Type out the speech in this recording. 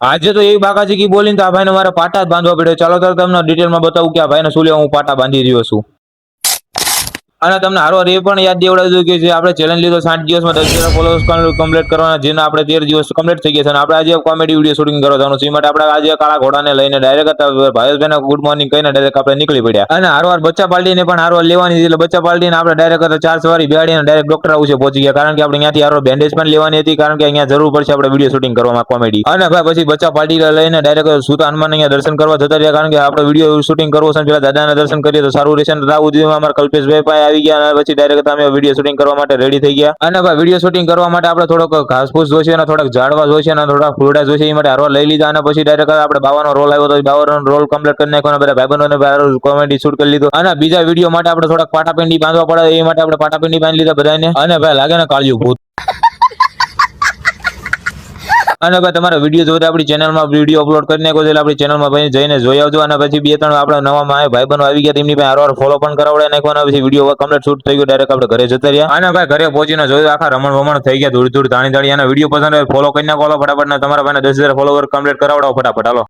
આજે તો એવી બાકાજી બોલીને તો આ ભાઈને મારે પાટા જ બાંધવા પડ્યો. ચાલો તો તમને ડિટેલમાં બતાવું કે આ ભાઈને શું લેવા હું પાટા બાંધી રહ્યો છું. અને તમને હારો એ પણ યાદ દેવડાવી દઉં કે જે આપણે ચેલેન્જ લીધો 60 દિવસમાં 10,000 ફોલોઅર્સ કમ્પ્લીટ કરવાના, જેના આપણે 13 દિવસ કમ્પ્લીટ થઈ ગયા છે. અને આપણે આજે કોમેડી વિડીયો શૂટિંગ કરવા જવાનું છે. એ માટે આપણે આજે કાળા ઘોડાને લઈને ડાયરેક્ટ ભાવેશભાઈને ગુડ મોર્નિંગ કહીને ડાયરેક્ટ આપણે નીકળી પડ્યા. અને હારવાર બચ્ચા પાર્ટીને પણ હારવાર લેવાની હતી. એટલે બચ્ચા પાર્ટીને આપણે ડાયરેક્ટ 4 સવારી બેહાડીને ડાયરેક્ટ ડોક્ટર હાઉસે પહોંચી ગયા. કારણ કે આપણે ત્યાંથી હારો બેન્ડેજ પણ લેવાની હતી, કારણ કે અહીંયા જરૂર પડશે આપણે વિડીયો શૂટિંગ કરવામાં કોમેડી. અને ભાઈ પછી બચ્ચા પાર્ટી લઈને ડાયરેક્ટ સુતા હનુમાન અહીંયા દર્શન કરવા જતા રહ્યા, કારણ કે આપણે વિડીયો શૂટિંગ કરવો છે. પેલા દાદાના દર્શન કરીએ તો સારું રહેશે. રાહુ દીધું અમારા કલ્પેશભાઈ પાસે આવી ગયા. અને પછી ડાયરેક્ટ અમે વિડીયો શૂટિંગ કરવા માટે રેડી થઈ ગયા. અને ભાઈ વિડીયો શૂટિંગ કરવા માટે આપણે થોડોક ઘાસફૂસ જોઈશે અને થોડાક ઝાડવા જોઈશે અને થોડા ફૂલડા જોઈશે. એ માટે હારવા લઈ લીધા. અને પછી ડાયરેક્ટ આપણે બાવાનો રોલ આવ્યો તો બાવાનો રોલ કમ્પ્લીટ કરી નાખ્યો. બધા ભાઈબંધોને કોમેડી શૂટ કરી લીધું. અને બીજા વિડીયો માટે આપણે થોડાક પાટાપિંડી બાંધવા પડે, એ માટે આપણે પાટાપિંડી બાંધી લીધા બધાને. અને ભાઈ લાગે ને કાળિયું ભૂત. અને ભાઈ તમારા વિડીયો જોતા આપણી ચેનલમાં વિડીયો અપલોડ કરી નાખ્યો છે. એટલે આપણી ચેનલમાં ભાઈ જઈને જોઈ આવજો. અને પછી 2-3 આપણા નવા ભાઈબંધો આવી ગયા, તેમની પાસે હારવાર ફોલો પણ કરાવડાવી નાખવાના. પછી વિડીયો કમ્પ્લીટ શૂટ થઈ ગયો, ડાયરેક્ટ આપણે ઘરે જતા રહ્યા. અને ભાઈ ઘરે પહોંચીને જોયું આખા રમણ થઈ ગયા, ધૂળ ધાણી. અને વિડીયો પસંદ આવે ફોલો કરી નાખો ફટાફટ. ને તમારા ભાઈને 10,000 ફોલોવર કમ્પ્લીટ કરાવડાવો ફટાફટ. હાલો.